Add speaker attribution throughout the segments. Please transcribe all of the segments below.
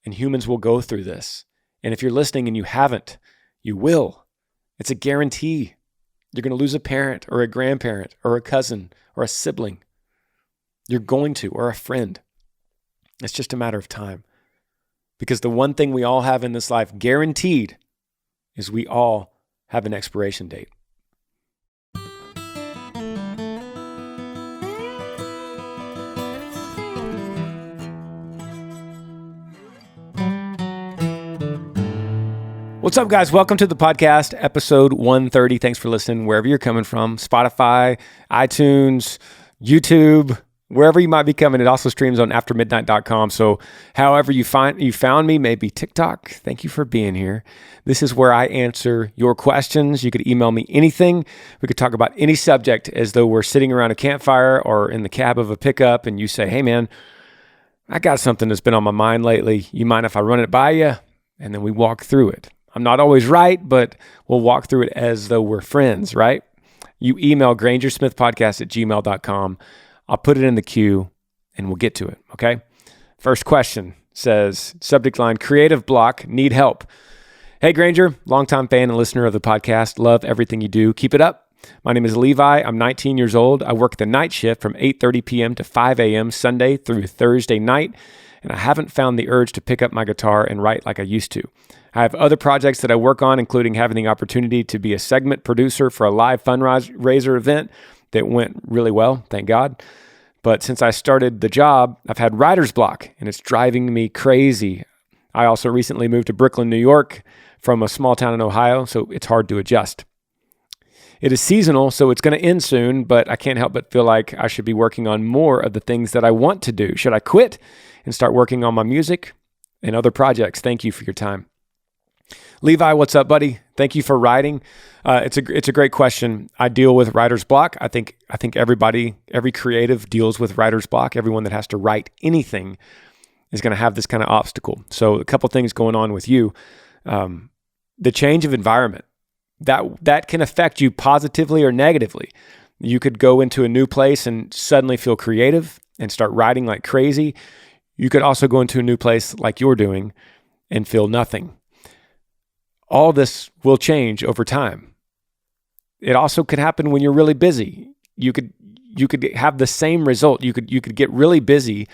Speaker 1: and humans will go through this. And if you're listening and you haven't, you will. It's a guarantee. You're going to lose a parent or a grandparent or a cousin or a sibling. You're going to, or a friend. It's just a matter of time. Because the one thing we all have in this life guaranteed is we all have an expiration date. What's up, guys? Welcome to the podcast, episode 130. Thanks for listening, wherever you're coming from. Spotify, iTunes, YouTube, wherever you might be coming. It also streams on aftermidnight.com. So however you found me, maybe TikTok. Thank you for being here. This is where I answer your questions. You could email me anything. We could talk about any subject as though we're sitting around a campfire or in the cab of a pickup and you say, hey man, I got something that's been on my mind lately. You mind if I run it by you? And then we walk through it. I'm not always right, but we'll walk through it as though we're friends, right? You email Granger Smith Podcast at gmail.com. I'll put it in the queue and we'll get to it, okay? First question says, subject line, creative block, need help. Hey Granger, longtime fan and listener of the podcast. Love everything you do. Keep it up. My name is Levi. I'm 19 years old. I work the night shift from 8:30 p.m. to 5 a.m. Sunday through Thursday night, and I haven't found the urge to pick up my guitar and write like I used to. I have other projects that I work on, including having the opportunity to be a segment producer for a live fundraiser event that went really well, thank God. But since I started the job, I've had writer's block, and it's driving me crazy. I also recently moved to Brooklyn, New York from a small town in Ohio, so it's hard to adjust. It is seasonal, so it's going to end soon, but I can't help but feel like I should be working on more of the things that I want to do. Should I quit and start working on my music and other projects? Thank you for your time. Levi, what's up, buddy? Thank you for writing. It's a great question. I deal with writer's block. I think every creative deals with writer's block. Everyone that has to write anything is going to have this kind of obstacle. So a couple things going on with you. The change of environment, that can affect you positively or negatively. You could go into a new place and suddenly feel creative and start writing like crazy. You could also go into a new place like you're doing and feel nothing. All this will change over time. It also could happen when you're really busy. You could have the same result. You could get really busy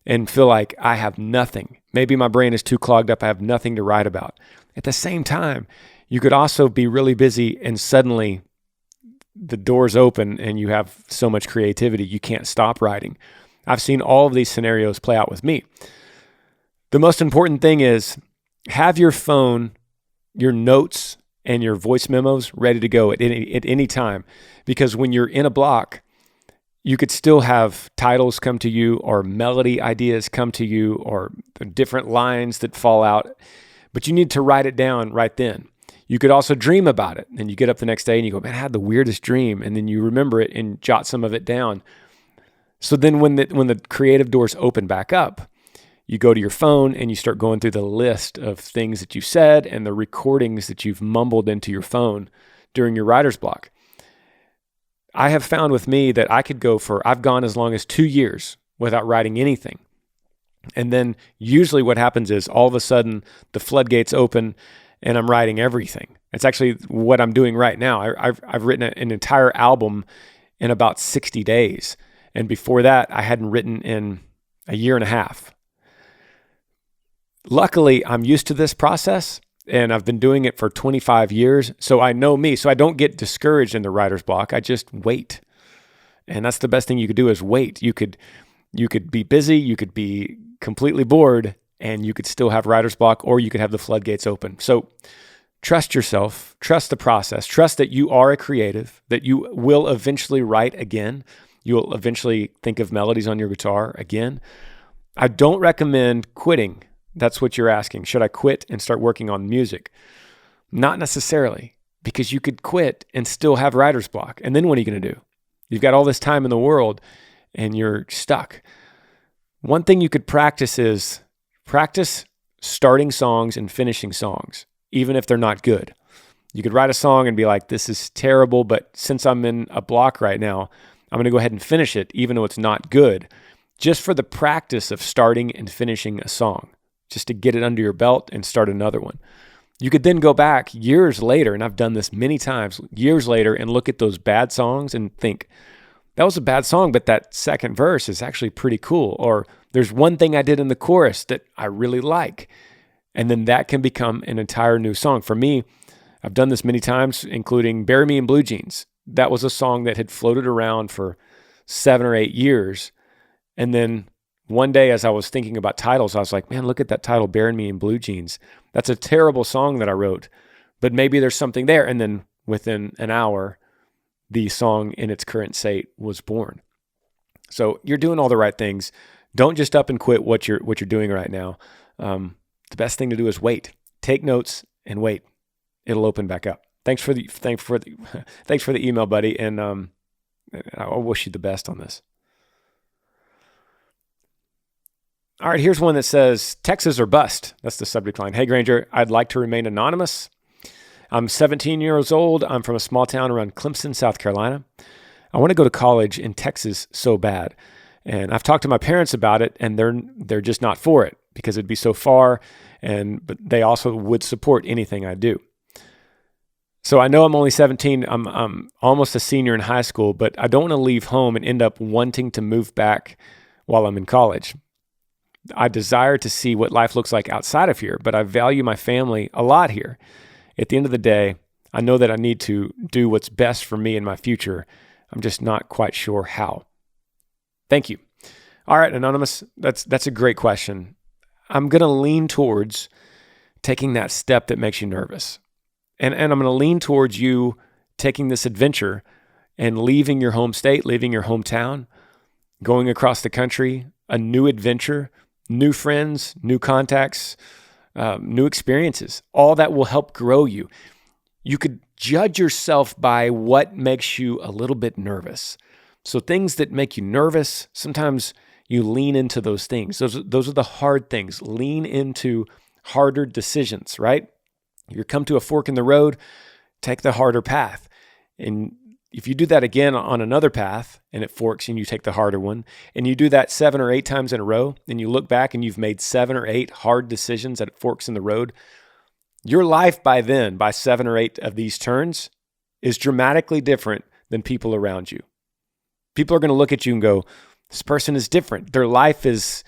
Speaker 1: and feel like I have nothing. Maybe my brain is too clogged up. I have nothing to write about. At the same time, you could also be really busy and suddenly the doors open and you have so much creativity you can't stop writing. I've seen all of these scenarios play out with me. The most important thing is have your phone, your notes, and your voice memos ready to go at any time. Because when you're in a block, you could still have titles come to you or melody ideas come to you or different lines that fall out, but you need to write it down right then. You could also dream about it, and you get up the next day and you go, man, I had the weirdest dream, and then you remember it and jot some of it down. So then when the creative doors open back up, you go to your phone and you start going through the list of things that you said and the recordings that you've mumbled into your phone during your writer's block. I have found with me that I've gone as long as 2 years without writing anything. And then usually what happens is all of a sudden the floodgates open and I'm writing everything. It's actually what I'm doing right now. I've written an entire album in about 60 days. And before that, I hadn't written in a year and a half. Luckily, I'm used to this process and I've been doing it for 25 years. So I know me. So I don't get discouraged in the writer's block. I just wait. And that's the best thing you could do is wait. You could be busy. You could be completely bored and you could still have writer's block, or you could have the floodgates open. So trust yourself, trust the process, trust that you are a creative, that you will eventually write again. You'll eventually think of melodies on your guitar again. I don't recommend quitting. That's what you're asking. Should I quit and start working on music? Not necessarily, because you could quit and still have writer's block. And then what are you going to do? You've got all this time in the world and you're stuck. One thing you could practice is practice starting songs and finishing songs, even if they're not good. You could write a song and be like, this is terrible, but since I'm in a block right now, I'm going to go ahead and finish it, even though it's not good, just for the practice of starting and finishing a song. just to get it under your belt and start another one. You could then go back years later, and I've done this many times, years later, and look at those bad songs and think, that was a bad song, but that second verse is actually pretty cool. Or there's one thing I did in the chorus that I really like. And then that can become an entire new song. For me, I've done this many times, including Bury Me in Blue Jeans. That was a song that had floated around for 7 or 8 years. And then one day as I was thinking about titles, I was like, man, look at that title, Bury Me in Blue Jeans. That's a terrible song that I wrote, but maybe there's something there. And then within an hour, the song in its current state was born. So you're doing all the right things. Don't just up and quit what you're doing right now. The best thing to do is wait. Take notes and wait. It'll open back up. Thanks for the email, buddy, and I wish you the best on this. All right, here's one that says, Texas or bust. That's the subject line. Hey, Granger, I'd like to remain anonymous. I'm 17 years old. I'm from a small town around Clemson, South Carolina. I want to go to college in Texas so bad. And I've talked to my parents about it, and they're just not for it because it'd be so far, but they also would support anything I do. So I know I'm only 17. I'm almost a senior in high school, but I don't want to leave home and end up wanting to move back while I'm in college. I desire to see what life looks like outside of here, but I value my family a lot here. At the end of the day, I know that I need to do what's best for me and my future. I'm just not quite sure how. Thank you. All right, Anonymous, that's a great question. I'm going to lean towards taking that step that makes you nervous. And I'm going to lean towards you taking this adventure and leaving your home state, leaving your hometown, going across the country, a new adventure, new friends, new contacts, new experiences. All that will help grow you. You could judge yourself by what makes you a little bit nervous. So things that make you nervous, sometimes you lean into those things. Those are the hard things. Lean into harder decisions, right? You come to a fork in the road, take the harder path. And if you do that again on another path and it forks and you take the harder one, and you do that 7 or 8 times in a row, and you look back and you've made 7 or 8 hard decisions at forks in the road, your life by then, by 7 or 8 of these turns, is dramatically different than people around you. People are going to look at you and go, this person is different. Their life is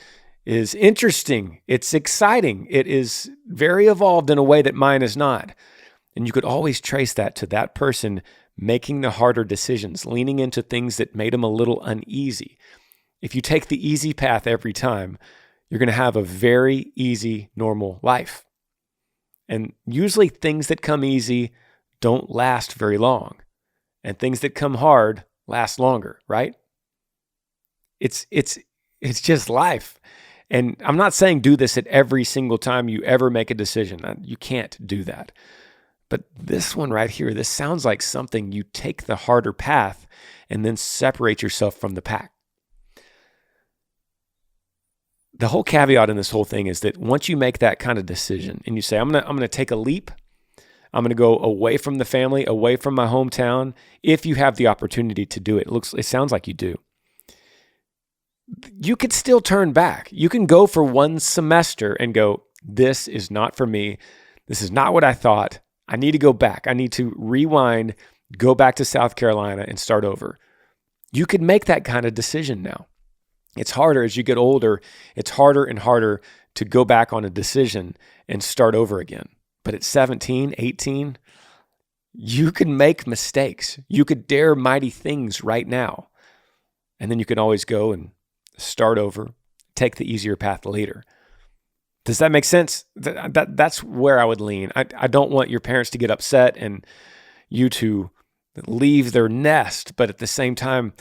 Speaker 1: interesting. It's exciting. It is very evolved in a way that mine is not. And you could always trace that to that person making the harder decisions, leaning into things that made them a little uneasy. If you take the easy path every time, you're going to have a very easy, normal life. And usually things that come easy don't last very long. And things that come hard last longer, right? It's just life. And I'm not saying do this at every single time you ever make a decision. You can't do that. But this one right here, this sounds like something you take the harder path and then separate yourself from the pack. The whole caveat in this whole thing is that once you make that kind of decision and you say, I'm gonna take a leap, I'm gonna go away from the family, away from my hometown, if you have the opportunity to do it. It sounds like you do. You could still turn back. You can go for one semester and go, this is not for me. This is not what I thought. I need to go back. I need to rewind, go back to South Carolina and start over. You could make that kind of decision now. It's harder as you get older. It's harder and harder to go back on a decision and start over again. But at 17, 18, you can make mistakes. You could dare mighty things right now. And then you can always go and start over, take the easier path later. Does that make sense? That's where I would lean. I don't want your parents to get upset and you to leave their nest, but at the same time,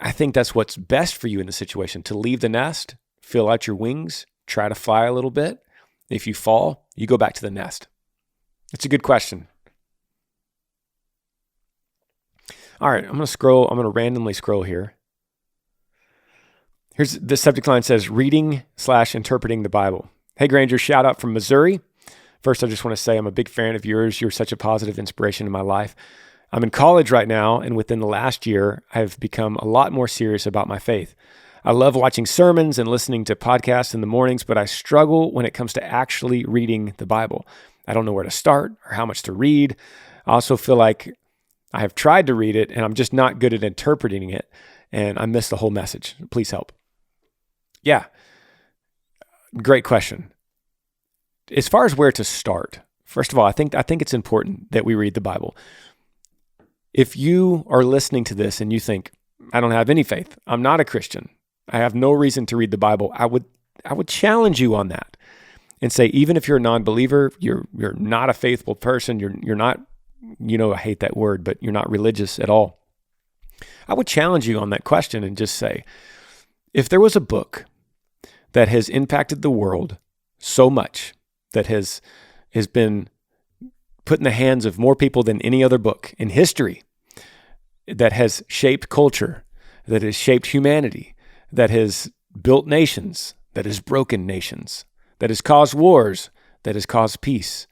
Speaker 1: I think that's what's best for you in the situation, to leave the nest, fill out your wings, try to fly a little bit. If you fall, you go back to the nest. It's a good question. All right, I'm going to randomly scroll here. Here's the subject line says, reading/interpreting the Bible. Hey, Granger, shout out from Missouri. First, I just want to say I'm a big fan of yours. You're such a positive inspiration in my life. I'm in college right now, and within the last year, I've become a lot more serious about my faith. I love watching sermons and listening to podcasts in the mornings, but I struggle when it comes to actually reading the Bible. I don't know where to start or how much to read. I also feel like I have tried to read it and I'm just not good at interpreting it, and I miss the whole message. Please help. Yeah, great question. As far as where to start, first of all, I think it's important that we read the Bible. If you are listening to this and you think, I don't have any faith, I'm not a Christian, I have no reason to read the Bible, I would challenge you on that and say, even if you're a non-believer, you're not a faithful person, you're not, I hate that word, but you're not religious at all. I would challenge you on that question and just say, if there was a book that has impacted the world so much, that has been put in the hands of more people than any other book in history, that has shaped culture, that has shaped humanity, that has built nations, that has broken nations, that has caused wars, that has caused peace,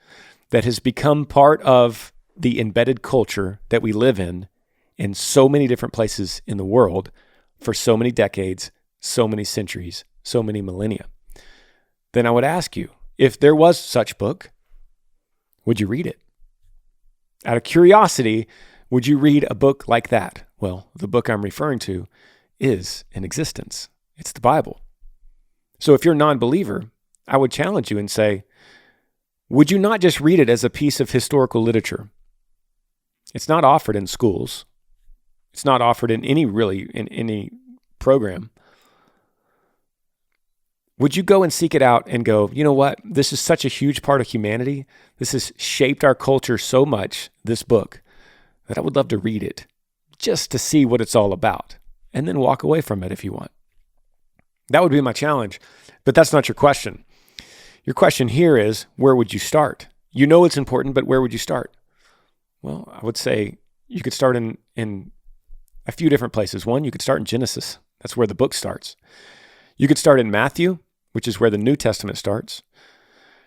Speaker 1: that has become part of the embedded culture that we live in so many different places in the world for so many decades, so many centuries, so many millennia, then I would ask you, if there was such book, would you read it? Out of curiosity, would you read a book like that? Well, the book I'm referring to is in existence. It's the Bible. So if you're a non-believer, I would challenge you and say, would you not just read it as a piece of historical literature? It's not offered in schools. It's not offered in any program. Would you go and seek it out and go, you know what? This is such a huge part of humanity. This has shaped our culture so much, this book, that I would love to read it just to see what it's all about and then walk away from it if you want. That would be my challenge, but that's not your question. Your question here is, where would you start? You know it's important, but where would you start? Well, I would say you could start in a few different places. One, you could start in Genesis. That's where the book starts. You could start in Matthew, which is where the New Testament starts.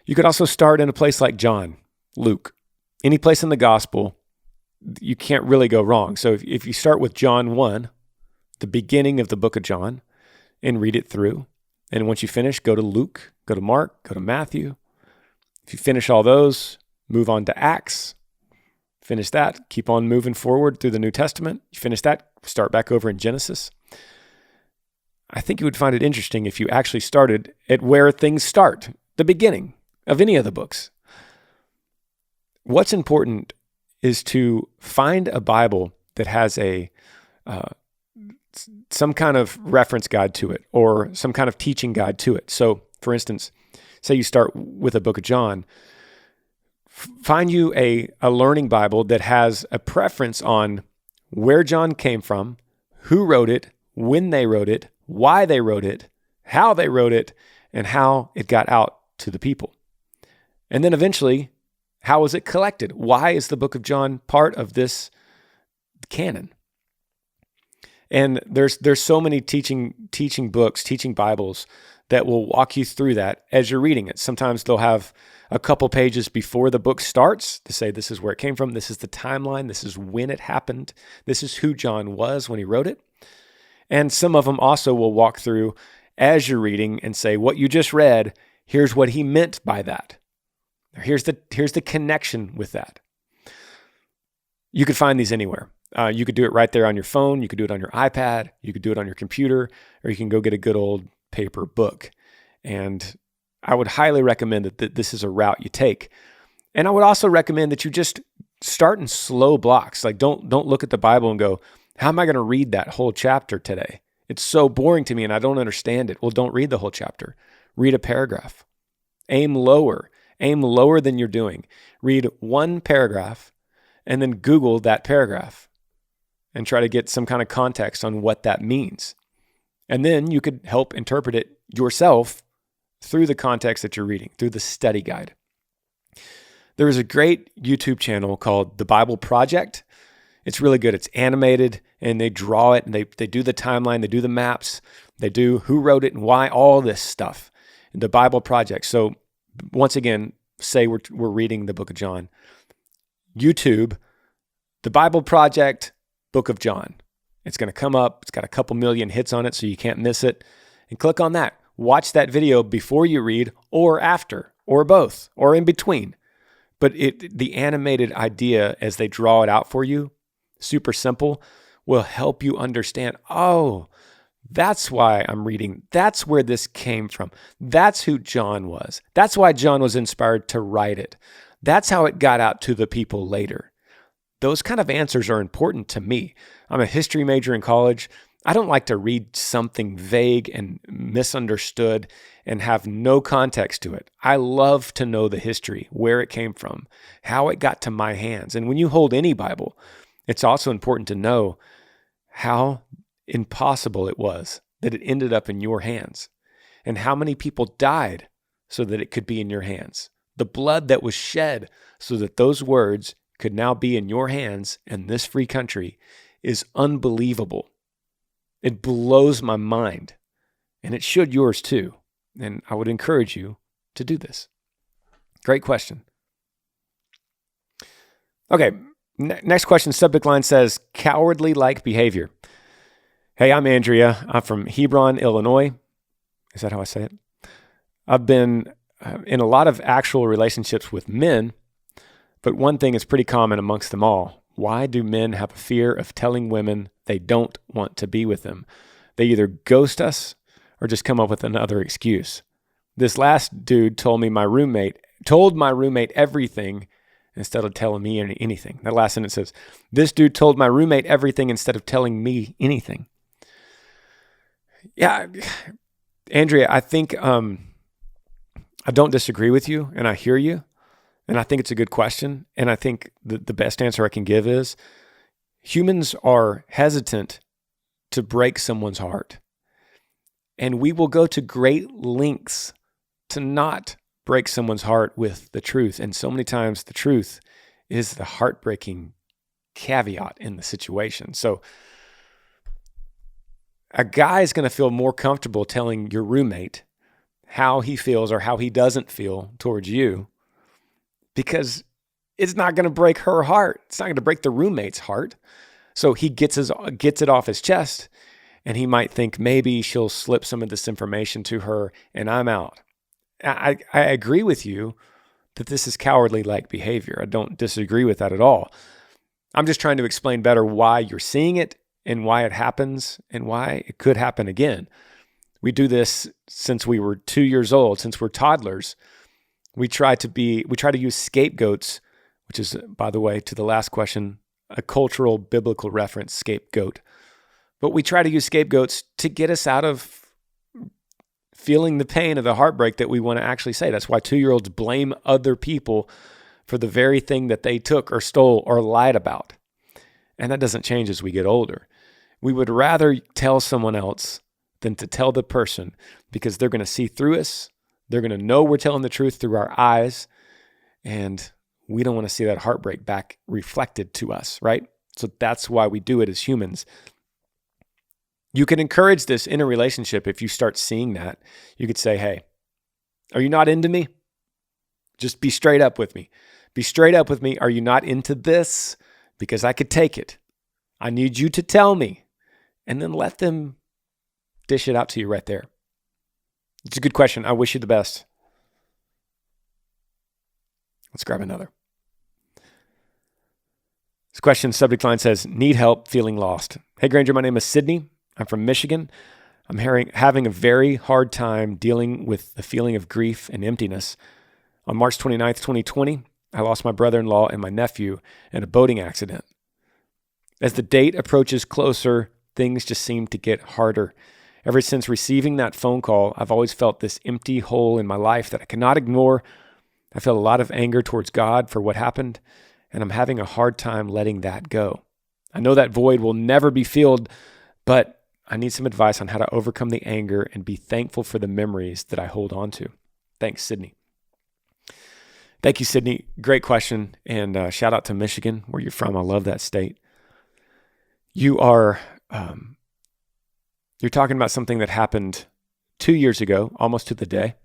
Speaker 1: You could also start in a place like John, Luke. Any place in the gospel, you can't really go wrong. So if you start with John 1, the beginning of the book of John, and read it through, and once you finish, go to Luke, go to Mark, go to Matthew. If you finish all those, move on to Acts, finish that, keep on moving forward through the New Testament. You finish that, start back over in Genesis. I think you would find it interesting if you actually started at where things start, the beginning of any of the books. What's important is to find a Bible that has some kind of reference guide to it or some kind of teaching guide to it. So, for instance, say you start with a book of John, find you a learning Bible that has a preference on where John came from, who wrote it, when they wrote it, why they wrote it, how they wrote it, and how it got out to the people. And then eventually, how was it collected? Why is the book of John part of this canon? And there's so many teaching books, teaching Bibles that will walk you through that as you're reading it. Sometimes they'll have a couple pages before the book starts to say this is where it came from, this is the timeline, this is when it happened, this is who John was when he wrote it. And some of them also will walk through as you're reading and say, what you just read, here's what he meant by that. Here's the connection with that. You could find these anywhere. You could do it right there on your phone. You could do it on your iPad. You could do it on your computer, or you can go get a good old paper book. And I would highly recommend that this is a route you take. And I would also recommend that you just start in slow blocks. Like don't look at the Bible and go, how am I going to read that whole chapter today? It's so boring to me and I don't understand it. Well, don't read the whole chapter. Read a paragraph. Aim lower than you're doing. Read one paragraph and then Google that paragraph and try to get some kind of context on what that means. And then you could help interpret it yourself through the context that you're reading, through the study guide. There is a great YouTube channel called The Bible Project. It's really good. It's animated and they draw it and they do the timeline, they do the maps, they do who wrote it and why, all this stuff. The Bible Project. So once again, say we're reading the book of John. YouTube, The Bible Project, Book of John. It's going to come up. It's got a couple million hits on it, so you can't miss it. And click on that. Watch that video before you read or after or both or in between. But the animated idea as they draw it out for you, super simple, will help you understand, oh, that's why I'm reading. That's where this came from. That's who John was. That's why John was inspired to write it. That's how it got out to the people later. Those kind of answers are important to me. I'm a history major in college. I don't like to read something vague and misunderstood and have no context to it. I love to know the history, where it came from, how it got to my hands. And when you hold any Bible, it's also important to know how impossible it was that it ended up in your hands and how many people died so that it could be in your hands. The blood that was shed so that those words could now be in your hands in this free country is unbelievable. It blows my mind, and it should yours too. And I would encourage you to do this. Great question. Okay, next question. Subject line says, cowardly-like behavior. Hey, I'm Andrea. I'm from Hebron, Illinois. Is that how I say it? I've been in a lot of actual relationships with men, but one thing is pretty common amongst them all. Why do men have a fear of telling women they don't want to be with them? They either ghost us or just come up with another excuse. This last dude told my roommate everything instead of telling me anything. That last sentence says, this dude told my roommate everything instead of telling me anything. Yeah, Andrea, I think I don't disagree with you, and I hear you. And I think it's a good question. And I think the best answer I can give is humans are hesitant to break someone's heart. And we will go to great lengths to not break someone's heart with the truth. And so many times the truth is the heartbreaking caveat in the situation. So a guy is going to feel more comfortable telling your roommate how he feels or how he doesn't feel towards you, because it's not going to break her heart. It's not going to break the roommate's heart. So he gets it off his chest, and he might think maybe she'll slip some of this information to her and I'm out. I agree with you that this is cowardly-like behavior. I don't disagree with that at all. I'm just trying to explain better why you're seeing it and why it happens and why it could happen again. We do this since we were 2 years old, since we're toddlers. We try to use scapegoats, which is, by the way, to the last question, a cultural biblical reference, scapegoat. But we try to use scapegoats to get us out of feeling the pain of the heartbreak that we want to actually say. That's why 2-year-olds blame other people for the very thing that they took or stole or lied about. And that doesn't change as we get older. We would rather tell someone else than to tell the person, because they're going to see through us. They're going to know we're telling the truth through our eyes, and we don't want to see that heartbreak back reflected to us, right? So that's why we do it as humans. You can encourage this in a relationship if you start seeing that. You could say, hey, are you not into me? Just be straight up with me. Be straight up with me. Are you not into this? Because I could take it. I need you to tell me. And then let them dish it out to you right there. It's a good question. I wish you the best. Let's grab another. This question, subject line says, need help feeling lost. Hey, Granger, my name is Sydney. I'm from Michigan. I'm having a very hard time dealing with the feeling of grief and emptiness. On March 29th, 2020, I lost my brother-in-law and my nephew in a boating accident. As the date approaches closer, things just seem to get harder. Ever since receiving that phone call, I've always felt this empty hole in my life that I cannot ignore. I feel a lot of anger towards God for what happened, and I'm having a hard time letting that go. I know that void will never be filled, but I need some advice on how to overcome the anger and be thankful for the memories that I hold on to. Thanks, Sydney. Thank you, Sydney. Great question, and shout out to Michigan, where you're from. I love that state. You are... You're talking about something that happened 2 years ago, almost to the day.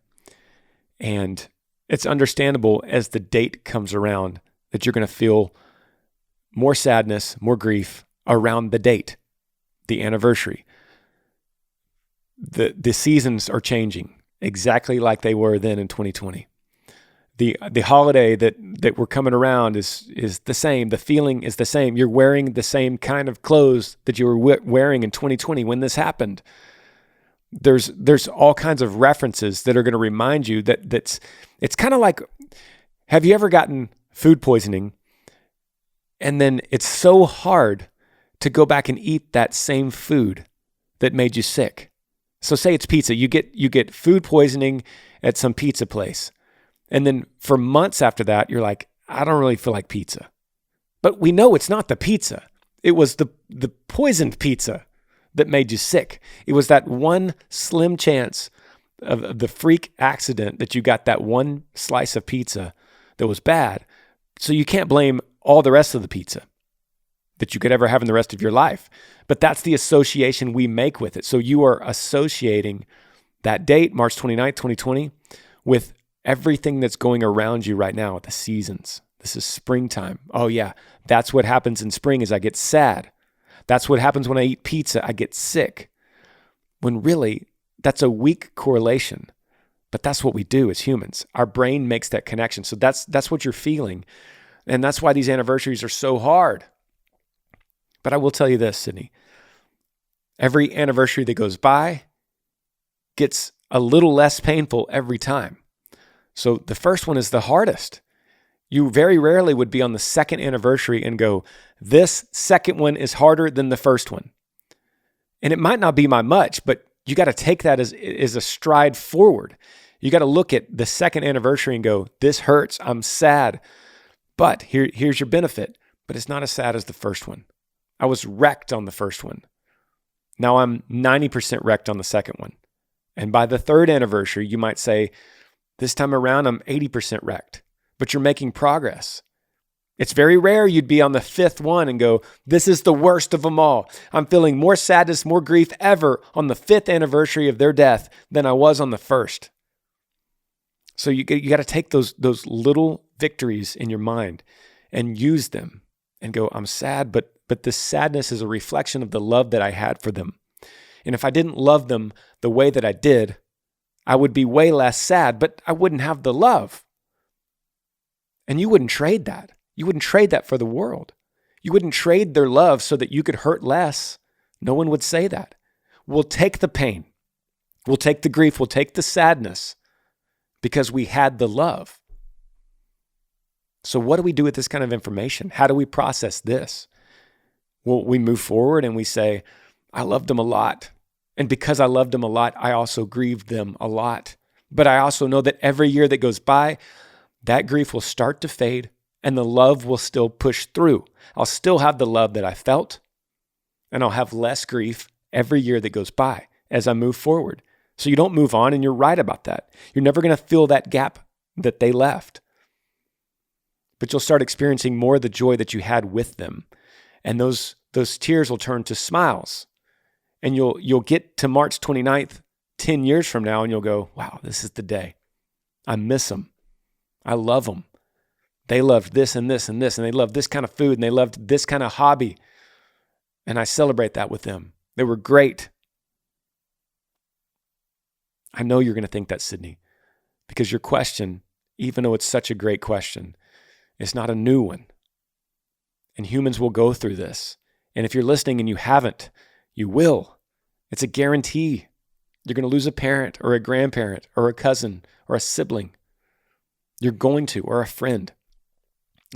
Speaker 1: And it's understandable as the date comes around that you're going to feel more sadness, more grief around the date. the anniversary. The seasons are changing exactly like they were then in 2020. The holiday that we're coming around is the same. The feeling is the same. You're wearing the same kind of clothes that you were wearing in 2020 when this happened. There's all kinds of references that are going to remind you that it's kind of like, have you ever gotten food poisoning and then it's so hard to go back and eat that same food that made you sick? So say it's pizza. You get food poisoning at some pizza place. And then for months after that, you're like, I don't really feel like pizza. But we know it's not the pizza. It was the poisoned pizza that made you sick. It was that one slim chance of the freak accident that you got that one slice of pizza that was bad. So you can't blame all the rest of the pizza that you could ever have in the rest of your life. But that's the association we make with it. So you are associating that date, March 29th, 2020, with everything that's going around you right now, the seasons. This is springtime. Oh yeah, that's what happens in spring is I get sad. That's what happens when I eat pizza, I get sick. When really, that's a weak correlation. But that's what we do as humans. Our brain makes that connection. So that's what you're feeling. And that's why these anniversaries are so hard. But I will tell you this, Sydney. Every anniversary that goes by gets a little less painful every time. So the first one is the hardest. You very rarely would be on the second anniversary and go, this second one is harder than the first one. And it might not be by much, but you got to take that as a stride forward. You got to look at the second anniversary and go, this hurts, I'm sad. But here's your benefit, but it's not as sad as the first one. I was wrecked on the first one. Now I'm 90% wrecked on the second one. And by the third anniversary, you might say, this time around, I'm 80% wrecked, but you're making progress. It's very rare you'd be on the fifth one and go, this is the worst of them all. I'm feeling more sadness, more grief ever on the fifth anniversary of their death than I was on the first. So you got to take those little victories in your mind and use them and go, I'm sad, but this sadness is a reflection of the love that I had for them. And if I didn't love them the way that I did, I would be way less sad, but I wouldn't have the love. And you wouldn't trade that. You wouldn't trade that for the world. You wouldn't trade their love so that you could hurt less. No one would say that. We'll take the pain. We'll take the grief. We'll take the sadness because we had the love. So what do we do with this kind of information? How do we process this? Well, we move forward and we say, I loved them a lot. And because I loved them a lot, I also grieved them a lot. But I also know that every year that goes by, that grief will start to fade and the love will still push through. I'll still have the love that I felt and I'll have less grief every year that goes by as I move forward. So you don't move on, and you're right about that. You're never going to fill that gap that they left. But you'll start experiencing more of the joy that you had with them. And those tears will turn to smiles. And you'll get to March 29th, 10 years from now, and you'll go, wow, this is the day. I miss them. I love them. They loved this and this and this, and they loved this kind of food, and they loved this kind of hobby. And I celebrate that with them. They were great. I know you're going to think that, Sydney, because your question, even though it's such a great question, is not a new one. And humans will go through this. And if you're listening and you haven't, you will. It's a guarantee. You're going to lose a parent or a grandparent or a cousin or a sibling. You're going to, or a friend.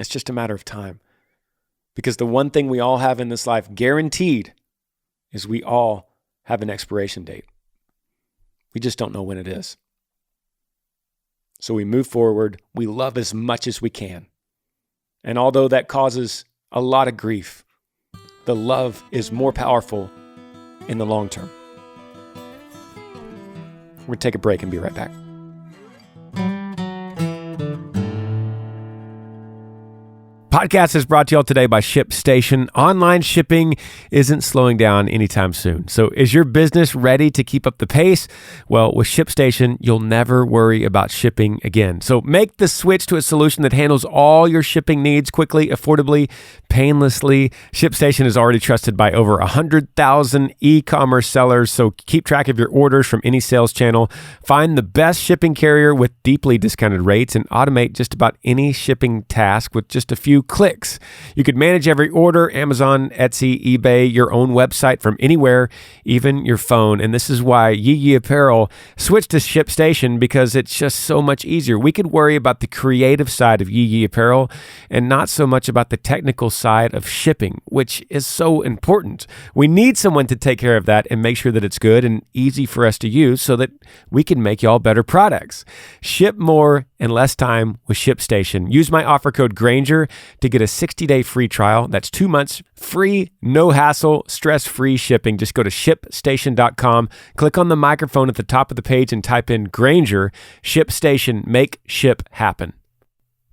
Speaker 1: It's just a matter of time. Because the one thing we all have in this life guaranteed is we all have an expiration date. We just don't know when it is. So we move forward. We love as much as we can. And although that causes a lot of grief, the love is more powerful in the long term. We're going to take a break and be right back. Podcast is brought to y'all today by ShipStation. Online shipping isn't slowing down anytime soon. So is your business ready to keep up the pace? Well, with ShipStation, you'll never worry about shipping again. So make the switch to a solution that handles all your shipping needs quickly, affordably, painlessly. ShipStation is already trusted by over 100,000 e-commerce sellers. So keep track of your orders from any sales channel. Find the best shipping carrier with deeply discounted rates and automate just about any shipping task with just a few clicks. You could manage every order, Amazon, Etsy, eBay, your own website from anywhere, even your phone. And this is why Yee Apparel switched to ShipStation, because it's just so much easier. We could worry about the creative side of Yee Apparel and not so much about the technical side of shipping, which is so important. We need someone to take care of that and make sure that it's good and easy for us to use so that we can make y'all better products. Ship more in less time with ShipStation. Use my offer code Granger to get a 60-day free trial. That's 2 months free, no hassle, stress-free shipping. Just go to ShipStation.com, click on the microphone at the top of the page and type in Granger. ShipStation, make ship happen.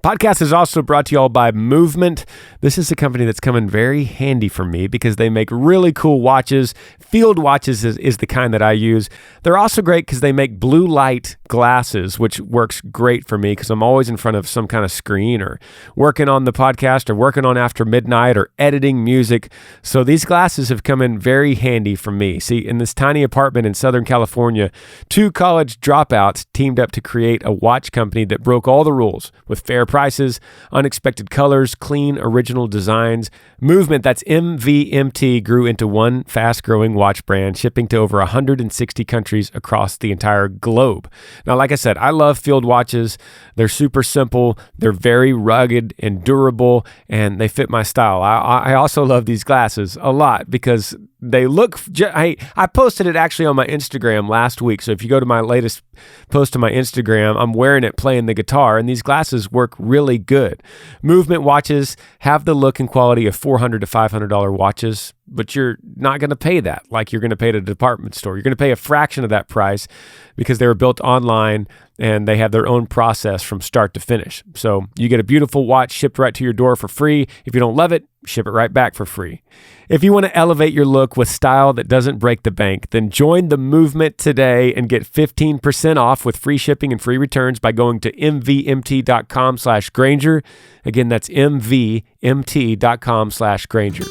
Speaker 1: Podcast is also brought to you all by Movement. This is a company that's come in very handy for me because they make really cool watches. Field watches is the kind that I use. They're also great because they make blue light glasses, which works great for me because I'm always in front of some kind of screen or working on the podcast or working on After Midnight or editing music. So these glasses have come in very handy for me. See, in this tiny apartment in Southern California, 2 college dropouts teamed up to create a watch company that broke all the rules with fair prices, unexpected colors, clean original designs. Movement, that's MVMT, grew into one fast-growing watch brand, shipping to over 160 countries across the entire globe. Now, like I said, I love field watches. They're super simple. They're very rugged and durable, and they fit my style. I also love these glasses a lot because they look, I posted it actually on my Instagram last week. So if you go to my latest post to my Instagram, I'm wearing it playing the guitar, and these glasses work really good. Movement watches have the look and quality of $400 to $500 watches, but you're not going to pay that like you're going to pay at a department store. You're going to pay a fraction of that price because they were built online and they have their own process from start to finish. So you get a beautiful watch shipped right to your door for free. If you don't love it, ship it right back for free. If you want to elevate your look with style that doesn't break the bank, then join the movement today and get 15% off with free shipping and free returns by going to mvmt.com/Granger. Again, that's mvmt.com/Granger.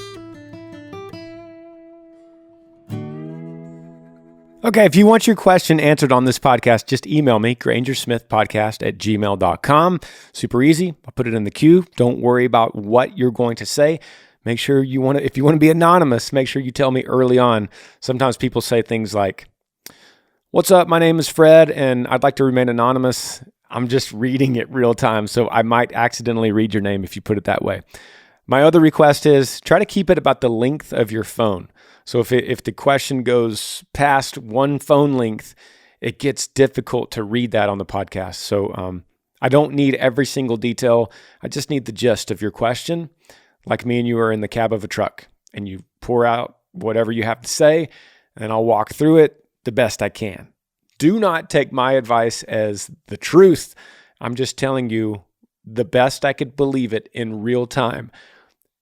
Speaker 1: Okay, if you want your question answered on this podcast, just email me, grangersmithpodcast@gmail.com. Super easy. I'll put it in the queue. Don't worry about what you're going to say. Make sure if you want to be anonymous, make sure you tell me early on. Sometimes people say things like, "What's up? My name is Fred, and I'd like to remain anonymous." I'm just reading it real time, so I might accidentally read your name if you put it that way. My other request is try to keep it about the length of your phone. So if the question goes past one phone length, it gets difficult to read that on the podcast. So I don't need every single detail. I just need the gist of your question. Like me and you are in the cab of a truck and you pour out whatever you have to say, and I'll walk through it the best I can. Do not take my advice as the truth. I'm just telling you the best I could believe it in real time.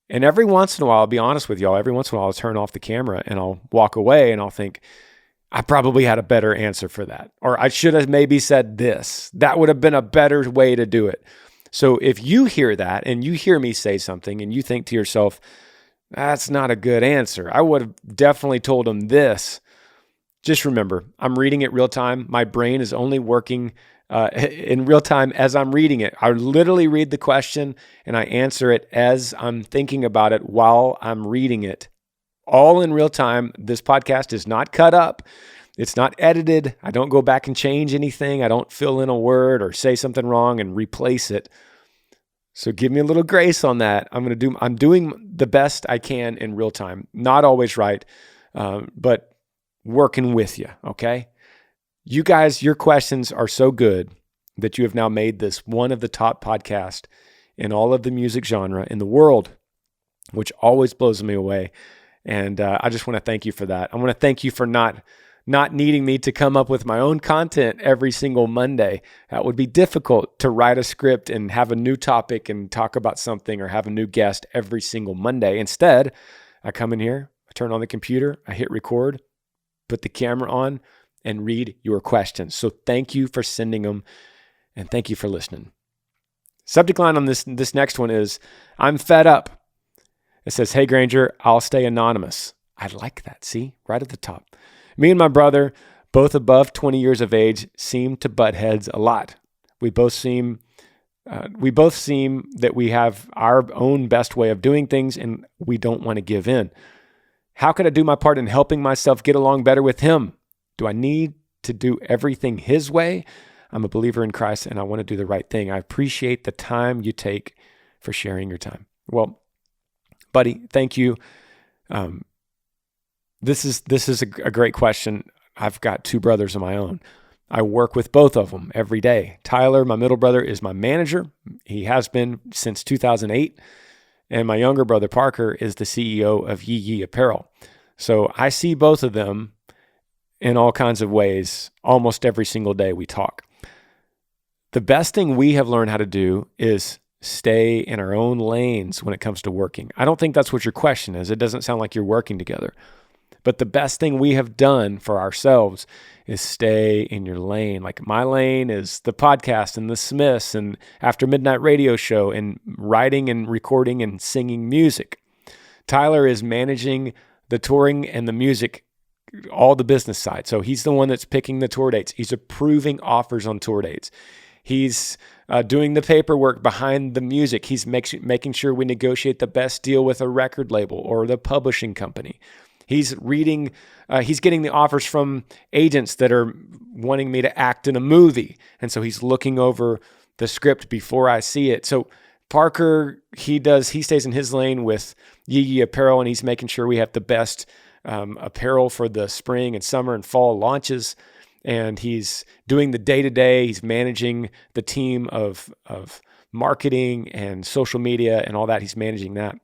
Speaker 1: And every once in a while, I'll be honest with y'all, every once in a while I'll turn off the camera and I'll walk away and I'll think, I probably had a better answer for that. Or I should have maybe said this. That would have been a better way to do it. So if you hear that and you hear me say something and you think to yourself, that's not a good answer, I would have definitely told him this. Just remember, I'm reading it real time. My brain is only working in real time as I'm reading it. I literally read the question and I answer it as I'm thinking about it while I'm reading it. All in real time. This podcast is not cut up. It's not edited. I don't go back and change anything. I don't fill in a word or say something wrong and replace it. So give me a little grace on that. I'm doing the best I can in real time. Not always right, but working with you, okay? You guys, your questions are so good that you have now made this one of the top podcasts in all of the music genre in the world, which always blows me away. And I just want to thank you for that. I want to thank you for not not needing me to come up with my own content every single Monday. That would be difficult to write a script and have a new topic and talk about something or have a new guest every single Monday. Instead, I come in here, I turn on the computer, I hit record, put the camera on, and read your questions. So thank you for sending them, and thank you for listening. Subject line on this next one is, I'm fed up. It says, hey Granger, I'll stay anonymous. I like that. See, right at the top. Me and my brother, both above 20 years of age, seem to butt heads a lot. We both seem that we have our own best way of doing things, and we don't want to give in. How can I do my part in helping myself get along better with him? Do I need to do everything his way? I'm a believer in Christ, and I want to do the right thing. I appreciate the time you take for sharing your time. Well, buddy, thank you. This is a great question. I've got two brothers of my own. I work with both of them every day. Tyler, my middle brother, is my manager. He has been since 2008. And my younger brother, Parker, is the CEO of Yee Yee Apparel. So I see both of them in all kinds of ways almost every single day we talk. The best thing we have learned how to do is stay in our own lanes when it comes to working. I don't think that's what your question is. It doesn't sound like you're working together. But the best thing we have done for ourselves is stay in your lane. Like my lane is the podcast and the Smiths and After Midnight radio show and writing and recording and singing music. Tyler is managing the touring and the music, all the business side. So he's the one that's picking the tour dates. He's approving offers on tour dates. He's doing the paperwork behind the music. He's making sure we negotiate the best deal with a record label or the publishing company. He's getting the offers from agents that are wanting me to act in a movie. And so he's looking over the script before I see it. So Parker, he stays in his lane with Yee Yee Apparel, and he's making sure we have the best apparel for the spring and summer and fall launches. And he's doing the day-to-day. He's managing the team of marketing and social media and all that. He's managing that.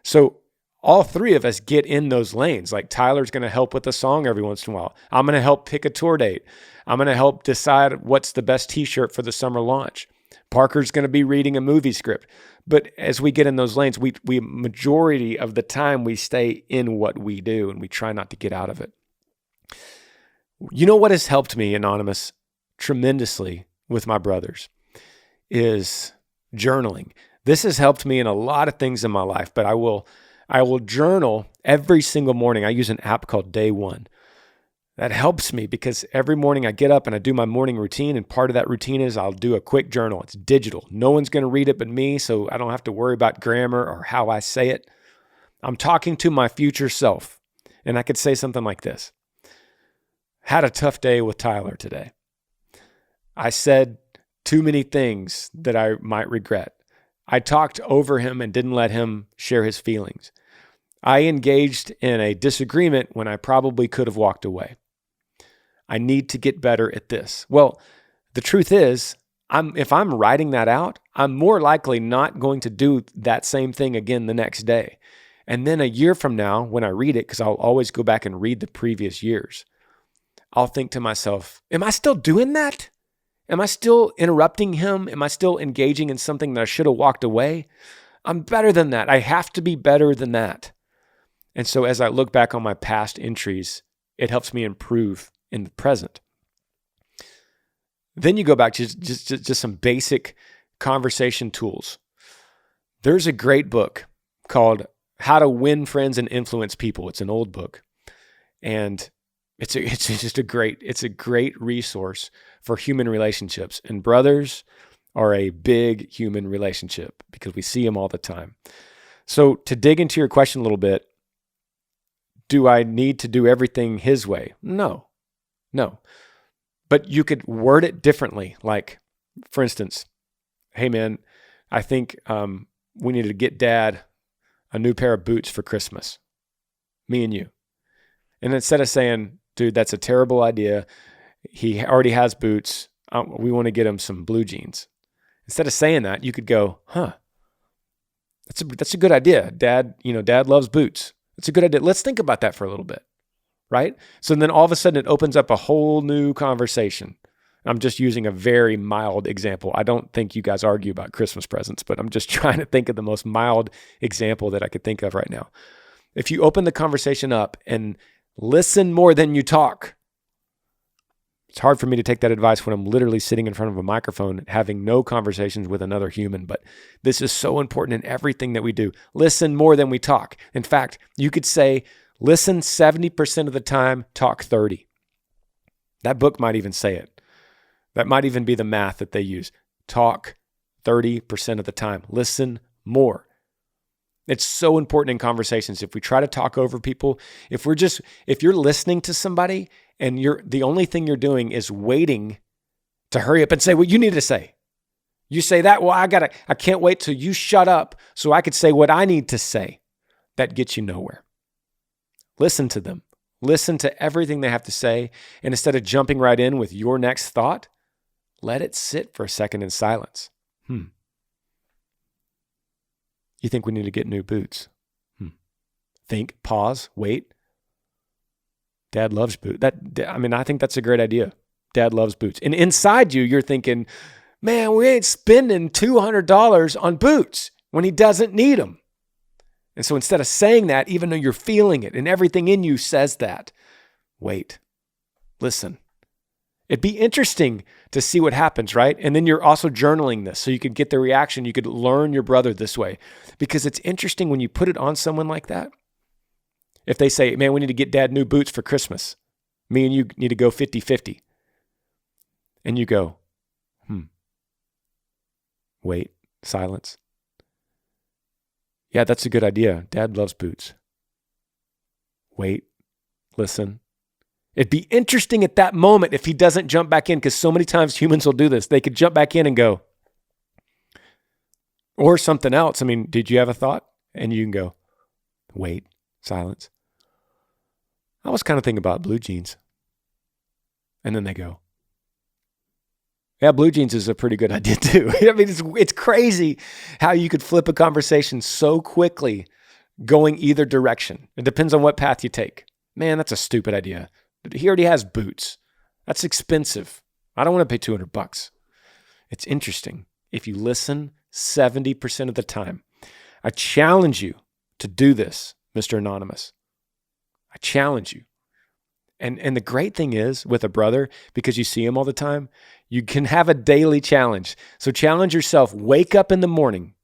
Speaker 1: So all three of us get in those lanes. Like Tyler's going to help with a song every once in a while. I'm going to help pick a tour date. I'm going to help decide what's the best t-shirt for the summer launch. Parker's going to be reading a movie script. But as we get in those lanes, we majority of the time we stay in what we do and we try not to get out of it. You know what has helped me, Anonymous, tremendously with my brothers is journaling. This has helped me in a lot of things in my life, but I will journal every single morning. I use an app called Day One. That helps me because every morning I get up and I do my morning routine, and part of that routine is I'll do a quick journal. It's digital. No one's going to read it but me, so I don't have to worry about grammar or how I say it. I'm talking to my future self, and I could say something like this. Had a tough day with Tyler today. I said too many things that I might regret. I talked over him and didn't let him share his feelings. I engaged in a disagreement when I probably could have walked away. I need to get better at this. Well, the truth is, if I'm writing that out, I'm more likely not going to do that same thing again the next day. And then a year from now, when I read it, because I'll always go back and read the previous years, I'll think to myself, am I still doing that? Am I still interrupting him? Am I still engaging in something that I should have walked away? I'm better than that. I have to be better than that. And so as I look back on my past entries, it helps me improve in the present. Then you go back to just some basic conversation tools. There's a great book called How to Win Friends and Influence People. It's an old book. And it's a great resource for human relationships. And brothers are a big human relationship because we see them all the time. So to dig into your question a little bit, do I need to do everything his way? No. But you could word it differently. Like, for instance, hey man, I think we need to get Dad a new pair of boots for Christmas. Me and you. And instead of saying, dude, that's a terrible idea. He already has boots. We want to get him some blue jeans. Instead of saying that, you could go, that's a good idea. Dad loves boots. It's a good idea. Let's think about that for a little bit, right? So then all of a sudden it opens up a whole new conversation. I'm just using a very mild example. I don't think you guys argue about Christmas presents, but I'm just trying to think of the most mild example that I could think of right now. If you open the conversation up and listen more than you talk, it's hard for me to take that advice when I'm literally sitting in front of a microphone having no conversations with another human, but this is so important in everything that we do. Listen more than we talk. In fact, you could say, listen 70% of the time, talk 30. That book might even say it. That might even be the math that they use. Talk 30% of the time. Listen more. It's so important in conversations. If we try to talk over people, if you're listening to somebody and the only thing you're doing is waiting to hurry up and say what you need to say. You say that, well, I can't wait till you shut up so I could say what I need to say. That gets you nowhere. Listen to them. Listen to everything they have to say. And instead of jumping right in with your next thought, let it sit for a second in silence. You think we need to get new boots? Think, pause, wait. Dad loves boots. I think that's a great idea. Dad loves boots. And inside you, you're thinking, man, we ain't spending $200 on boots when he doesn't need them. And so instead of saying that, even though you're feeling it and everything in you says that, wait, listen. It'd be interesting to see what happens, right? And then you're also journaling this so you could get the reaction. You could learn your brother this way because it's interesting when you put it on someone like that. If they say, man, we need to get Dad new boots for Christmas. Me and you need to go 50-50. And you go, wait, silence. Yeah, that's a good idea. Dad loves boots. Wait, listen. It'd be interesting at that moment if he doesn't jump back in, because so many times humans will do this. They could jump back in and go, or something else. I mean, did you have a thought? And you can go, wait, silence. I was kind of thinking about blue jeans. And then they go, yeah, blue jeans is a pretty good idea too. I mean, it's crazy how you could flip a conversation so quickly going either direction. It depends on what path you take. Man, that's a stupid idea. He already has boots. That's expensive. I don't want to pay $200. It's interesting. If you listen 70% of the time, I challenge you to do this, Mr. Anonymous. I challenge you. And the great thing is with a brother, because you see him all the time, you can have a daily challenge. So challenge yourself. Wake up in the morning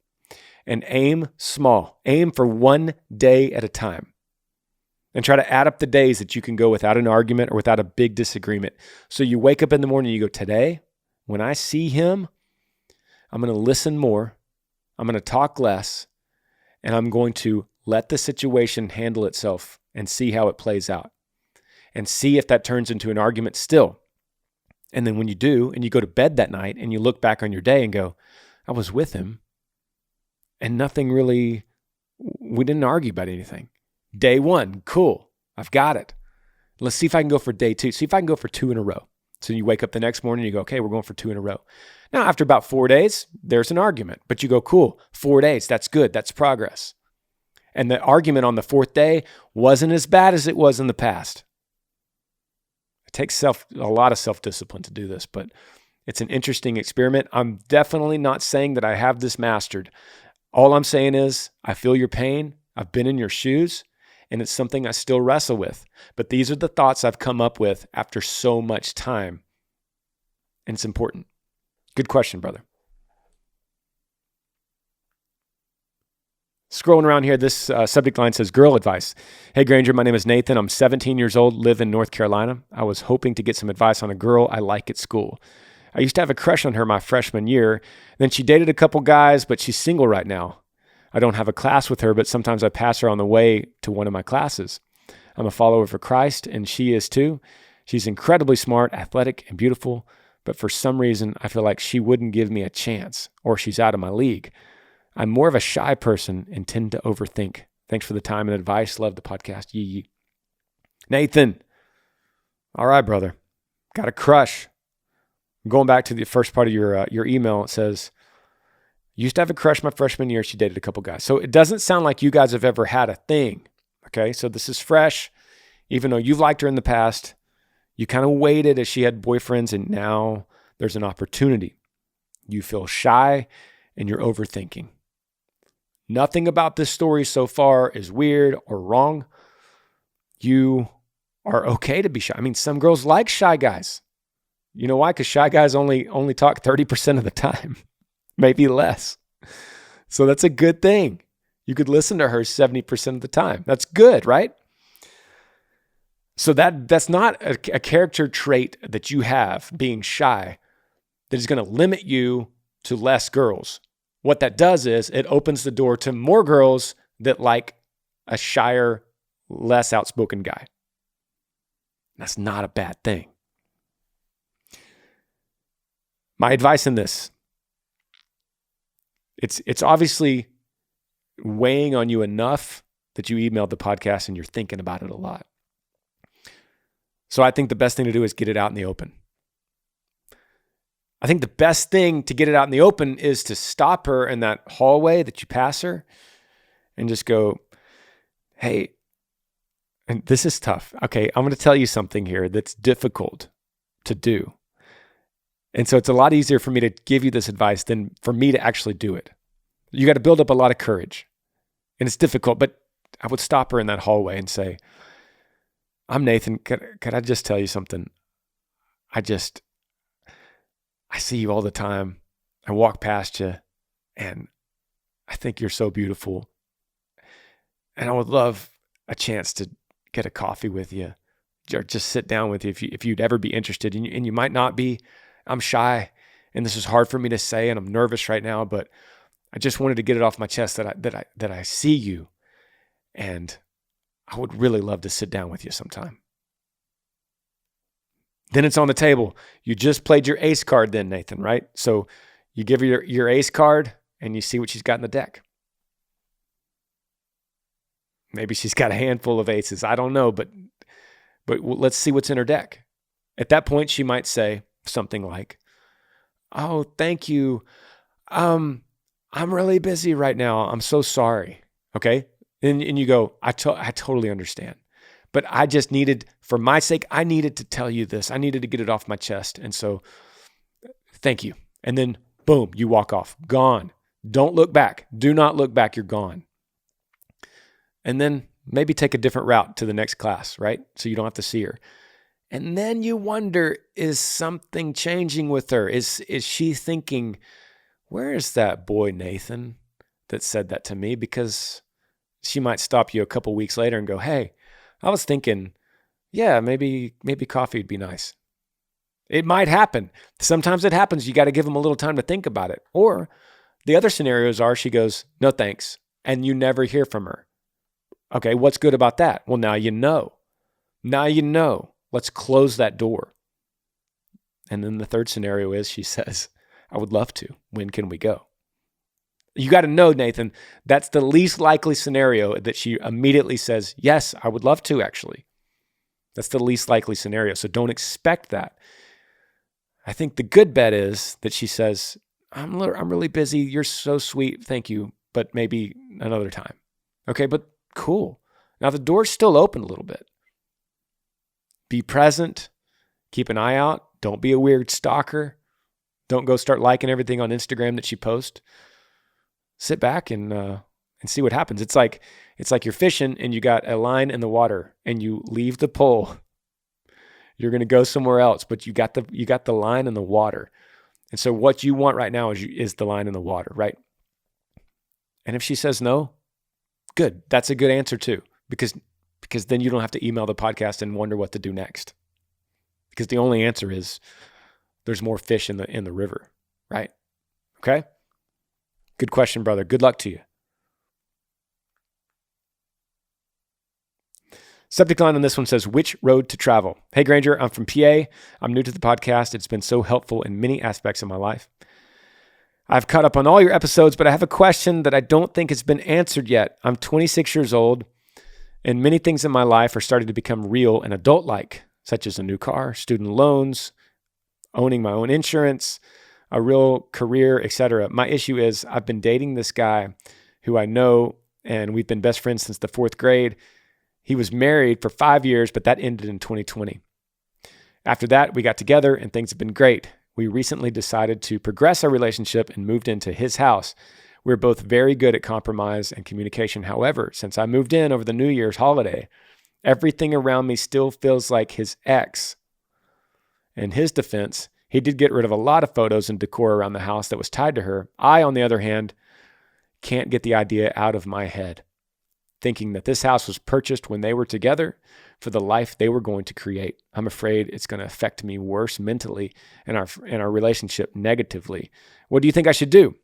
Speaker 1: and aim small. Aim for one day at a time. And try to add up the days that you can go without an argument or without a big disagreement. So you wake up in the morning and you go, today, when I see him, I'm going to listen more. I'm going to talk less. And I'm going to let the situation handle itself and see how it plays out. And see if that turns into an argument still. And then when you do, and you go to bed that night and you look back on your day and go, I was with him and we didn't argue about anything. Day one, cool. I've got it. Let's see if I can go for day two. See if I can go for 2 in a row. So you wake up the next morning and you go, okay, we're going for 2 in a row. Now, after about 4 days, there's an argument. But you go, cool, 4 days. That's good. That's progress. And the argument on the 4th day wasn't as bad as it was in the past. It takes a lot of self-discipline to do this, but it's an interesting experiment. I'm definitely not saying that I have this mastered. All I'm saying is I feel your pain. I've been in your shoes. And it's something I still wrestle with. But these are the thoughts I've come up with after so much time. And it's important. Good question, brother. Scrolling around here, this subject line says, girl advice. Hey, Granger, my name is Nathan. I'm 17 years old, live in North Carolina. I was hoping to get some advice on a girl I like at school. I used to have a crush on her my freshman year. Then she dated a couple guys, but she's single right now. I don't have a class with her, but sometimes I pass her on the way to one of my classes. I'm a follower for Christ, and she is too. She's incredibly smart, athletic, and beautiful, but for some reason, I feel like she wouldn't give me a chance, or she's out of my league. I'm more of a shy person and tend to overthink. Thanks for the time and advice. Love the podcast. Yee. Nathan. All right, brother. Got a crush. Going back to the first part of your email, it says, used to have a crush my freshman year. She dated a couple guys. So it doesn't sound like you guys have ever had a thing. Okay. So this is fresh. Even though you've liked her in the past, you kind of waited as she had boyfriends, and now there's an opportunity. You feel shy and you're overthinking. Nothing about this story so far is weird or wrong. You are okay to be shy. I mean, some girls like shy guys. You know why? Because shy guys only talk 30% of the time, maybe less. So that's a good thing. You could listen to her 70% of the time. That's good, right? So that's not a character trait that you have, being shy, that is going to limit you to less girls. What that does is it opens the door to more girls that like a shyer, less outspoken guy. That's not a bad thing. My advice in this, it's obviously weighing on you enough that you emailed the podcast and you're thinking about it a lot. So I think the best thing to do is get it out in the open. I think the best thing to get it out in the open is to stop her in that hallway that you pass her and just go, hey, and this is tough. Okay, I'm going to tell you something here that's difficult to do. And so it's a lot easier for me to give you this advice than for me to actually do it. You got to build up a lot of courage. And it's difficult, but I would stop her in that hallway and say, I'm Nathan. Could I just tell you something? I see you all the time. I walk past you and I think you're so beautiful. And I would love a chance to get a coffee with you or just sit down with you if you'd ever be interested. And you might not be. I'm shy and this is hard for me to say and I'm nervous right now, but I just wanted to get it off my chest that I see you and I would really love to sit down with you sometime. Then it's on the table. You just played your ace card then, Nathan, right? So you give her your ace card and you see what she's got in the deck. Maybe she's got a handful of aces. I don't know, but let's see what's in her deck. At that point, she might say something like, oh, thank you. I'm really busy right now. I'm so sorry. Okay. And you go, I totally understand. But I just needed, for my sake, I needed to tell you this. I needed to get it off my chest. And so thank you. And then boom, you walk off. Gone. Don't look back. Do not look back. You're gone. And then maybe take a different route to the next class, right? So you don't have to see her. And then you wonder, is something changing with her? Is she thinking, where is that boy Nathan that said that to me? Because she might stop you a couple weeks later and go, hey, I was thinking, yeah, maybe coffee would be nice. It might happen. Sometimes it happens. You got to give them a little time to think about it. Or the other scenarios are she goes, no thanks, and you never hear from her. Okay, what's good about that? Well, now you know. Now you know. Let's close that door. And then the third scenario is she says, I would love to. When can we go? You got to know, Nathan, that's the least likely scenario that she immediately says, yes, I would love to, actually. That's the least likely scenario. So don't expect that. I think the good bet is that she says, I'm really busy. You're so sweet. Thank you. But maybe another time. Okay, but cool. Now the door's still open a little bit. Be present. Keep an eye out. Don't be a weird stalker. Don't go start liking everything on Instagram that she posts. Sit back and see what happens. It's like you're fishing and you got a line in the water and you leave the pole. You're going to go somewhere else, but you got the line in the water. And so what you want right now is the line in the water, right? And if she says no, good. That's a good answer too, because then you don't have to email the podcast and wonder what to do next. Because the only answer is there's more fish in the river, right? Okay? Good question, brother. Good luck to you. Subject line on this one says, which road to travel? Hey, Granger, I'm from PA. I'm new to the podcast. It's been so helpful in many aspects of my life. I've caught up on all your episodes, but I have a question that I don't think has been answered yet. I'm 26 years old, and many things in my life are starting to become real and adult-like, such as a new car, student loans, owning my own insurance, a real career, etc. My issue is I've been dating this guy who I know, and we've been best friends since the 4th grade. He was married for 5 years, but that ended in 2020. After that, we got together and things have been great. We recently decided to progress our relationship and moved into his house. We're both very good at compromise and communication. However, since I moved in over the New Year's holiday, everything around me still feels like his ex. In his defense, he did get rid of a lot of photos and decor around the house that was tied to her. I, on the other hand, can't get the idea out of my head, thinking that this house was purchased when they were together for the life they were going to create. I'm afraid it's going to affect me worse mentally and our relationship negatively. What do you think I should do?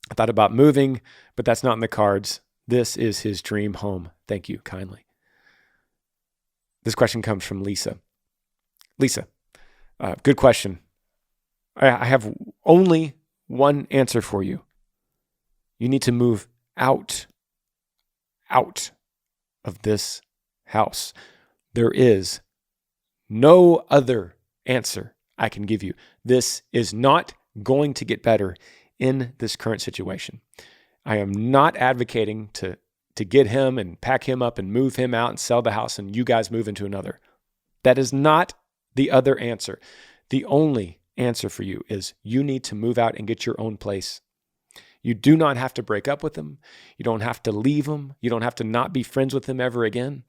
Speaker 1: I thought about moving, but that's not in the cards. This is his dream home. Thank you kindly. This question comes from Lisa. Lisa, good question. I have only one answer for you. You need to move out of this house. There is no other answer I can give you. This is not going to get better in this current situation. I am not advocating to get him and pack him up and move him out and sell the house and you guys move into another. That is not the other answer. The only answer for you is you need to move out and get your own place. You do not have to break up with him. You don't have to leave him. You don't have to not be friends with him ever again.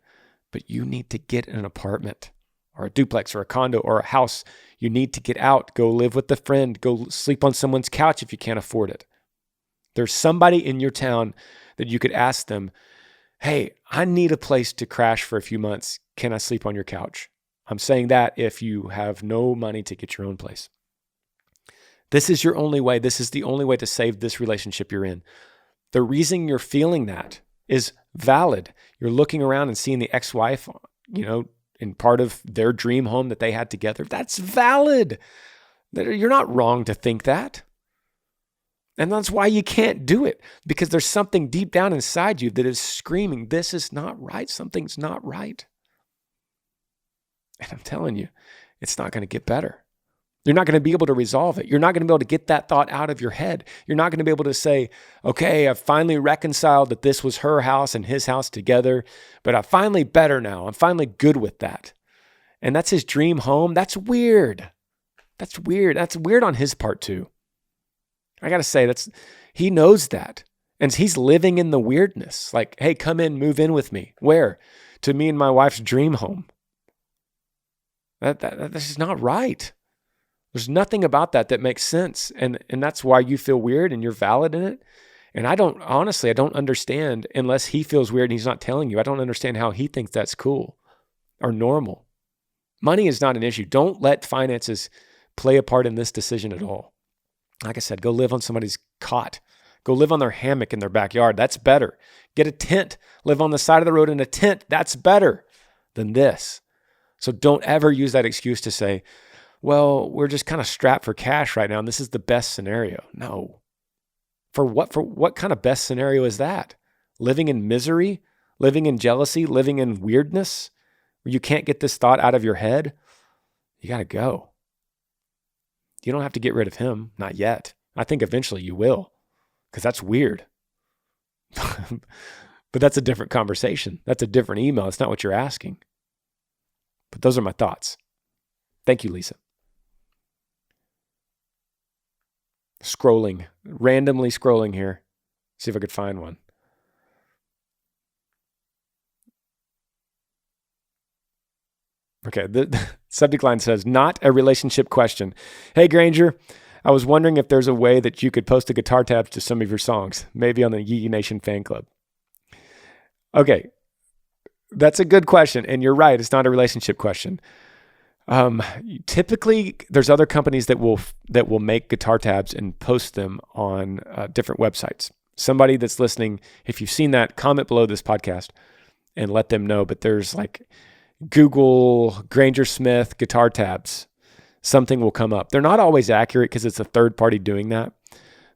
Speaker 1: But you need to get an apartment or a duplex or a condo or a house. You need to get out, go live with a friend, go sleep on someone's couch if you can't afford it. There's somebody in your town that you could ask them, hey, I need a place to crash for a few months. Can I sleep on your couch? I'm saying that if you have no money to get your own place. This is your only way. This is the only way to save this relationship you're in. The reason you're feeling that is valid. You're looking around and seeing the ex-wife, in part of their dream home that they had together. That's valid. You're not wrong to think that. And that's why you can't do it, because there's something deep down inside you that is screaming, this is not right. Something's not right. And I'm telling you, it's not going to get better. You're not going to be able to resolve it. You're not going to be able to get that thought out of your head. You're not going to be able to say, okay, I've finally reconciled that this was her house and his house together, but I'm finally better now. I'm finally good with that. And that's his dream home. That's weird. That's weird. That's weird on his part too. I got to say, he knows that. And he's living in the weirdness. Like, hey, come in, move in with me. Where? To me and my wife's dream home. This is not right. There's nothing about that makes sense. And that's why you feel weird and you're valid in it. And I don't understand, unless he feels weird and he's not telling you. I don't understand how he thinks that's cool or normal. Money is not an issue. Don't let finances play a part in this decision at all. Like I said, go live on somebody's cot. Go live on their hammock in their backyard. That's better. Get a tent. Live on the side of the road in a tent. That's better than this. So don't ever use that excuse to say, well, we're just kind of strapped for cash right now, and this is the best scenario. No. For what kind of best scenario is that? Living in misery? Living in jealousy? Living in weirdness? Where you can't get this thought out of your head? You got to go. You don't have to get rid of him. Not yet. I think eventually you will, because that's weird. But that's a different conversation. That's a different email. It's not what you're asking. But those are my thoughts. Thank you, Lisa. Randomly scrolling here. See if I could find one. Okay, the subject line says, not a relationship question. Hey, Granger, I was wondering if there's a way that you could post the guitar tabs to some of your songs, maybe on the Yee Nation fan club. Okay, that's a good question, and you're right, it's not a relationship question. Typically, there's other companies that will make guitar tabs and post them on different websites. Somebody that's listening, if you've seen that, comment below this podcast and let them know. But there's like Google Granger Smith guitar tabs. Something will come up. They're not always accurate because it's a third party doing that.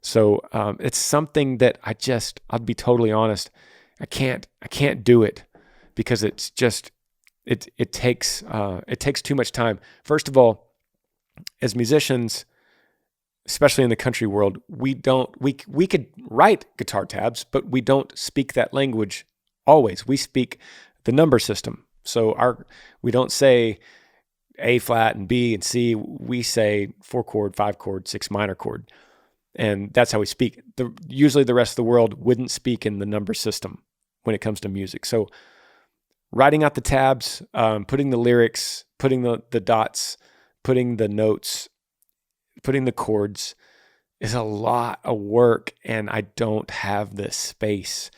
Speaker 1: So it's something that I'll be totally honest, I can't do it because it's just. It takes too much time. First of all, as musicians, especially in the country world, we could write guitar tabs, but we don't speak that language always. We speak the number system. So we don't say A flat and B and C. We say 4 chord, 5 chord, 6 minor chord. And that's how we speak. Usually the rest of the world wouldn't speak in the number system when it comes to music. So writing out the tabs, putting the lyrics, putting the dots, putting the notes, putting the chords is a lot of work, and I don't have the space.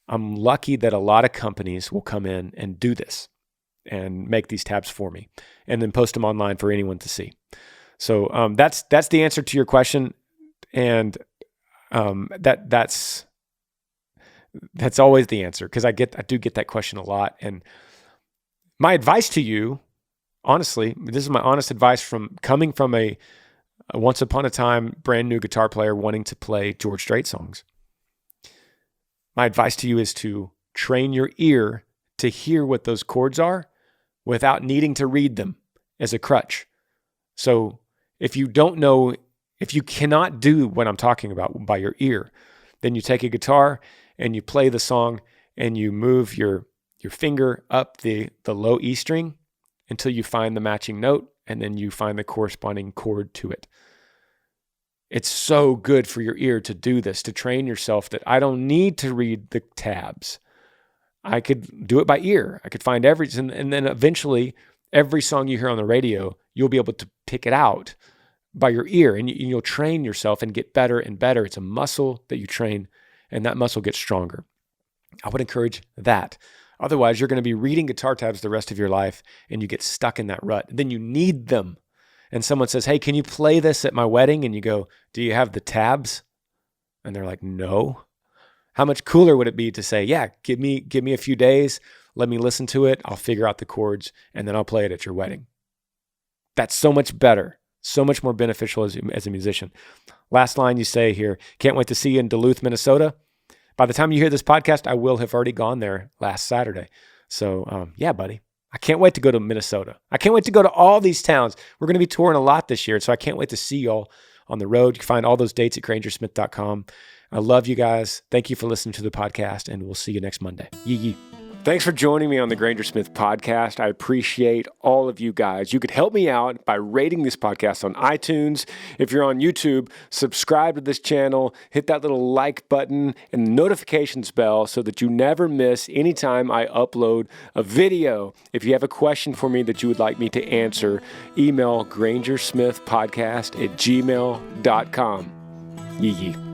Speaker 1: I'm lucky that a lot of companies will come in and do this and make these tabs for me and then post them online for anyone to see. So that's the answer to your question. And that's always the answer, because I do get that question a lot. And my advice to you, honestly, this is my honest advice coming from a once upon a time brand new guitar player wanting to play George Strait songs. My advice to you is to train your ear to hear what those chords are without needing to read them as a crutch. So if you cannot do what I'm talking about by your ear, then you take a guitar and you play the song and you move your finger up the low E string until you find the matching note, and then you find the corresponding chord to it. It's so good for your ear to do this, to train yourself that I don't need to read the tabs. I could do it by ear. I could find and then eventually every song you hear on the radio, you'll be able to pick it out by your ear, and you'll train yourself and get better and better. It's a muscle that you train, and that muscle gets stronger. I would encourage that. Otherwise, you're going to be reading guitar tabs the rest of your life, and you get stuck in that rut. Then you need them. And someone says, hey, can you play this at my wedding? And you go, do you have the tabs? And they're like, no. How much cooler would it be to say, yeah, give me a few days, let me listen to it, I'll figure out the chords, and then I'll play it at your wedding. That's so much better, so much more beneficial as a musician. Last line you say here, can't wait to see you in Duluth, Minnesota. By the time you hear this podcast, I will have already gone there last Saturday. So yeah, buddy, I can't wait to go to Minnesota. I can't wait to go to all these towns. We're going to be touring a lot this year, so I can't wait to see y'all on the road. You can find all those dates at grangersmith.com. I love you guys. Thank you for listening to the podcast, and we'll see you next Monday. Yee yee. Thanks for joining me on the Granger Smith Podcast. I appreciate all of you guys. You could help me out by rating this podcast on iTunes. If you're on YouTube, subscribe to this channel, hit that little like button and the notifications bell so that you never miss anytime I upload a video. If you have a question for me that you would like me to answer, email grangersmithpodcast@gmail.com. Yee yee.